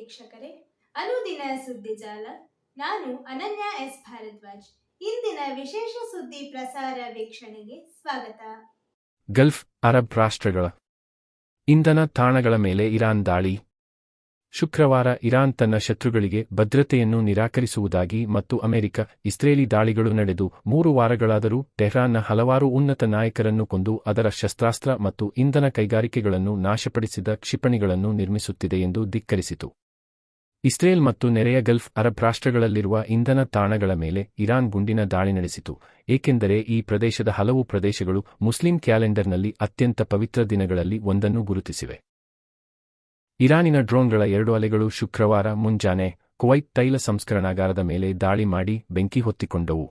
ವೀಕ್ಷಕರೇ, ಅನುದಿನ ಸುದ್ದಿಜಾಲ. ನಾನು ಅನನ್ಯ ಎಸ್ ಭಾರದ್ವಾಜ್. ಇಂದಿನ ವಿಶೇಷ ಸುದ್ದಿ ಪ್ರಸಾರ ವೀಕ್ಷಣೆಗೆ ಸ್ವಾಗತ. ಗಲ್ಫ್ ಅರಬ್ ರಾಷ್ಟ್ರಗಳ ಇಂಧನ ತಾಣಗಳ ಮೇಲೆ ಇರಾನ್ ದಾಳಿ. ಶುಕ್ರವಾರ ಇರಾನ್ ತನ್ನ ಶತ್ರುಗಳಿಗೆ ಭದ್ರತೆಯನ್ನು ನಿರಾಕರಿಸುವುದಾಗಿ ಮತ್ತು ಅಮೆರಿಕ ಇಸ್ರೇಲಿ ದಾಳಿಗಳು ನಡೆದು 3 ವಾರಗಳಾದರೂ ಟೆಹ್ರಾನ್ನ ಹಲವಾರು ಉನ್ನತ ನಾಯಕರನ್ನು ಕೊಂದು ಅದರ ಶಸ್ತ್ರಾಸ್ತ್ರ ಮತ್ತು ಇಂಧನ ಕೈಗಾರಿಕೆಗಳನ್ನು ನಾಶಪಡಿಸಿದ ಕ್ಷಿಪಣಿಗಳನ್ನು ನಿರ್ಮಿಸುತ್ತಿದೆ ಎಂದು ಧಿಕ್ಕರಿಸಿತು. ಇಸ್ರೇಲ್ ಮತ್ತು ನೆರೆಯ ಗಲ್ಫ್ ಅರಬ್ ರಾಷ್ಟ್ರಗಳಲ್ಲಿರುವ ಇಂಧನ ತಾಣಗಳ ಮೇಲೆ ಇರಾನ್ ಗುಂಡಿನ ದಾಳಿ ನಡೆಸಿತು, ಏಕೆಂದರೆ ಈ ಪ್ರದೇಶದ ಹಲವು ಪ್ರದೇಶಗಳು ಮುಸ್ಲಿಂ ಕ್ಯಾಲೆಂಡರ್ನಲ್ಲಿ ಅತ್ಯಂತ ಪವಿತ್ರ ದಿನಗಳಲ್ಲಿ ಒಂದನ್ನು ಗುರುತಿಸಿವೆ. ಇರಾನಿನ ಡ್ರೋನ್ಗಳ 2 ಅಲೆಗಳು ಶುಕ್ರವಾರ ಮುಂಜಾನೆ ಕುವೈತ್ ತೈಲ ಸಂಸ್ಕರಣಾಗಾರದ ಮೇಲೆ ದಾಳಿ ಮಾಡಿ ಬೆಂಕಿ ಹೊತ್ತಿಕೊಂಡವು.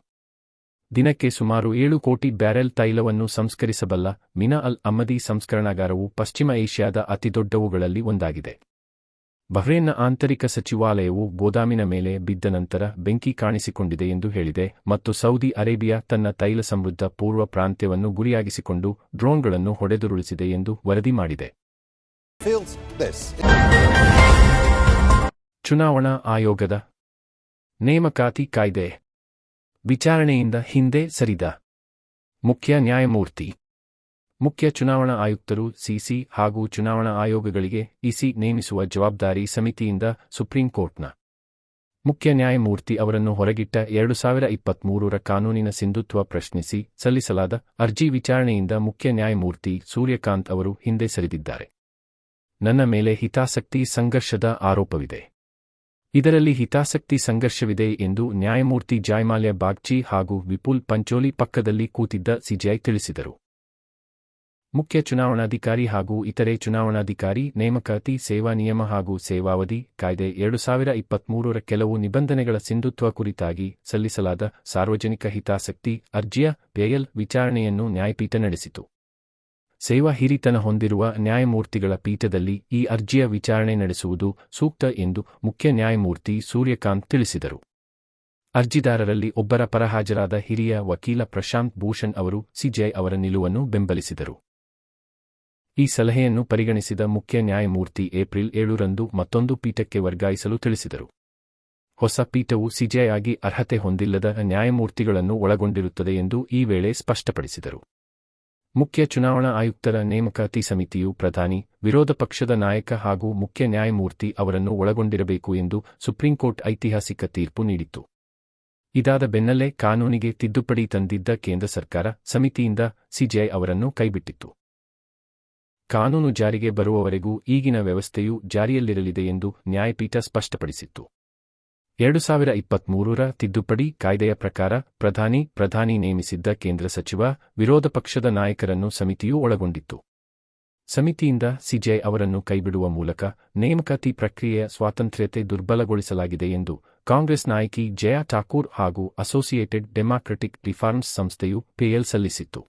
ದಿನಕ್ಕೆ ಸುಮಾರು 7 ಕೋಟಿ ಬ್ಯಾರೆಲ್ ತೈಲವನ್ನು ಸಂಸ್ಕರಿಸಬಲ್ಲ ಮಿನಾ ಅಲ್ ಅಮ್ಮದಿ ಸಂಸ್ಕರಣಾಗಾರವು ಪಶ್ಚಿಮ ಏಷ್ಯಾದ ಅತಿದೊಡ್ಡವುಗಳಲ್ಲಿ ಒಂದಾಗಿದೆ. ಬಹ್ರೇನ್ನ ಆಂತರಿಕ ಸಚಿವಾಲಯವು ಗೋದಾಮಿನ ಮೇಲೆ ಬಿದ್ದ ನಂತರ ಬೆಂಕಿ ಕಾಣಿಸಿಕೊಂಡಿದೆ ಎಂದು ಹೇಳಿದೆ ಮತ್ತು ಸೌದಿ ಅರೇಬಿಯಾ ತನ್ನ ತೈಲ ಸಮೃದ್ಧ ಪೂರ್ವ ಪ್ರಾಂತ್ಯವನ್ನು ಗುರಿಯಾಗಿಸಿಕೊಂಡು ಡ್ರೋನ್ಗಳನ್ನು ಹೊಡೆದುರುಳಿಸಿದೆ ಎಂದು ವರದಿ ಮಾಡಿದೆ. ಚುನಾವಣಾ ಆಯೋಗದ ನೇಮಕಾತಿ ಕಾಯ್ದೆ ವಿಚಾರಣೆಯಿಂದ ಹಿಂದೆ ಸರಿದ ಮುಖ್ಯ ನ್ಯಾಯಮೂರ್ತಿ. ಮುಖ್ಯ ಚುನಾವಣಾ ಆಯುಕ್ತರು ಸಿಸಿ ಹಾಗೂ ಚುನಾವಣಾ ಆಯೋಗಗಳಿಗೆ ಇಸಿ ನೇಮಿಸುವ ಜವಾಬ್ದಾರಿ ಸಮಿತಿಯಿಂದ ಸುಪ್ರೀಂ ಕೋರ್ಟ್ನ ಮುಖ್ಯ ನ್ಯಾಯಮೂರ್ತಿ ಅವರನ್ನು ಹೊರಗಿಟ್ಟ 2023ರ ಕಾನೂನಿನ ಸಿಂಧುತ್ವ ಪ್ರಶ್ನಿಸಿ ಸಲ್ಲಿಸಲಾದ ಅರ್ಜಿ ವಿಚಾರಣೆಯಿಂದ ಮುಖ್ಯ ನ್ಯಾಯಮೂರ್ತಿ ಸೂರ್ಯಕಾಂತ್ ಅವರು ಹಿಂದೆ ಸರಿದಿದ್ದಾರೆ. ನನ್ನ ಮೇಲೆ ಹಿತಾಸಕ್ತಿ ಸಂಘರ್ಷದ ಆರೋಪವಿದೆ. ಇದರಲ್ಲಿ ಹಿತಾಸಕ್ತಿ ಸಂಘರ್ಷವಿದೆ ಎಂದು ನ್ಯಾಯಮೂರ್ತಿ ಜಾಯ್ಮಾಲ್ಯ ಬಾಗ್ಚಿ ಹಾಗೂ ವಿಪುಲ್ ಪಂಚೋಲಿ ಪಕ್ಕದಲ್ಲಿ ಕೂತಿದ್ದ ಸಿಜೆಐ ತಿಳಿಸಿದರು. ಮುಖ್ಯ ಚುನಾವಣಾಧಿಕಾರಿ ಹಾಗೂ ಇತರೆ ಚುನಾವಣಾಧಿಕಾರಿ ನೇಮಕಾತಿ ಸೇವಾ ನಿಯಮ ಹಾಗೂ ಸೇವಾವಧಿ ಕಾಯ್ದೆ 2023ರ ಕೆಲವು ನಿಬಂಧನೆಗಳ ಸಿಂಧುತ್ವ ಕುರಿತಾಗಿ ಸಲ್ಲಿಸಲಾದ ಸಾರ್ವಜನಿಕ ಹಿತಾಸಕ್ತಿ ಅರ್ಜಿಯ ಪೆಯಲ್ ವಿಚಾರಣೆಯನ್ನು ನ್ಯಾಯಪೀಠ ನಡೆಸಿತು. ಸೇವಾ ಹಿರಿತನ ಹೊಂದಿರುವ ನ್ಯಾಯಮೂರ್ತಿಗಳ ಪೀಠದಲ್ಲಿ ಈ ಅರ್ಜಿಯ ವಿಚಾರಣೆ ನಡೆಸುವುದು ಸೂಕ್ತ ಎಂದು ಮುಖ್ಯ ನ್ಯಾಯಮೂರ್ತಿ ಸೂರ್ಯಕಾಂತ್ ತಿಳಿಸಿದರು. ಅರ್ಜಿದಾರರಲ್ಲಿ ಒಬ್ಬರ ಪರ ಹಾಜರಾದ ಹಿರಿಯ ವಕೀಲ ಪ್ರಶಾಂತ್ ಭೂಷಣ್ ಅವರು ಸಿಜೆಐ ಅವರ ನಿಲುವನ್ನು ಬೆಂಬಲಿಸಿದರು. ಈ ಸಲಹೆಯನ್ನು ಪರಿಗಣಿಸಿದ ಮುಖ್ಯ ನ್ಯಾಯಮೂರ್ತಿ ಏಪ್ರಿಲ್ 7ರಂದು ಮತ್ತೊಂದು ಪೀಠಕ್ಕೆ ವರ್ಗಾಯಿಸಲು ತಿಳಿಸಿದರು. ಹೊಸ ಪೀಠವು ಸಿಜೆಐ ಆಗಿ ಅರ್ಹತೆ ಹೊಂದಿಲ್ಲದ ನ್ಯಾಯಮೂರ್ತಿಗಳನ್ನು ಒಳಗೊಂಡಿರುತ್ತದೆ ಎಂದು ಈ ವೇಳೆ ಸ್ಪಷ್ಟಪಡಿಸಿದರು. ಮುಖ್ಯ ಚುನಾವಣಾ ಆಯುಕ್ತರ ನೇಮಕಾತಿ ಸಮಿತಿಯು ಪ್ರಧಾನಿ, ವಿರೋಧ ಪಕ್ಷದ ನಾಯಕ ಹಾಗೂ ಮುಖ್ಯ ನ್ಯಾಯಮೂರ್ತಿ ಅವರನ್ನು ಒಳಗೊಂಡಿರಬೇಕು ಎಂದು ಸುಪ್ರೀಂಕೋರ್ಟ್ ಐತಿಹಾಸಿಕ ತೀರ್ಪು ನೀಡಿತ್ತು. ಇದಾದ ಬೆನ್ನಲ್ಲೇ ಕಾನೂನಿಗೆ ತಿದ್ದುಪಡಿ ತಂದಿದ್ದ ಕೇಂದ್ರ ಸರ್ಕಾರ ಸಮಿತಿಯಿಂದ ಸಿಜೆಐ ಅವರನ್ನು ಕೈಬಿಟ್ಟಿತ್ತು. ಕಾನೂನು ಜಾರಿಗೆ ಬರುವವರೆಗೂ ಈಗಿನ ವ್ಯವಸ್ಥೆಯು ಜಾರಿಯಲ್ಲಿರಲಿದೆ ಎಂದು ನ್ಯಾಯಪೀಠ ಸ್ಪಷ್ಟಪಡಿಸಿತ್ತು. 2023ರ ತಿದ್ದುಪಡಿ ಕಾಯ್ದೆಯ ಪ್ರಕಾರ ಪ್ರಧಾನಿ ನೇಮಿಸಿದ್ದ ಕೇಂದ್ರ ಸಚಿವ, ವಿರೋಧ ಪಕ್ಷದ ನಾಯಕರನ್ನು ಸಮಿತಿಯು ಒಳಗೊಂಡಿತ್ತು. ಸಮಿತಿಯಿಂದ ಸಿಜೆಐ ಅವರನ್ನು ಕೈಬಿಡುವ ಮೂಲಕ ನೇಮಕಾತಿ ಪ್ರಕ್ರಿಯೆಯ ಸ್ವಾತಂತ್ರ್ಯತೆ ದುರ್ಬಲಗೊಳಿಸಲಾಗಿದೆ ಎಂದು ಕಾಂಗ್ರೆಸ್ ನಾಯಕಿ ಜಯಾ ಠಾಕೂರ್ ಹಾಗೂ ಅಸೋಸಿಯೇಟೆಡ್ ಡೆಮಾಕ್ರೆಟಿಕ್ ರಿಫಾರ್ಮ್ಸ್ ಸಂಸ್ಥೆಯು ಪೆಯಲ್ ಸಲ್ಲಿಸಿತ್ತು.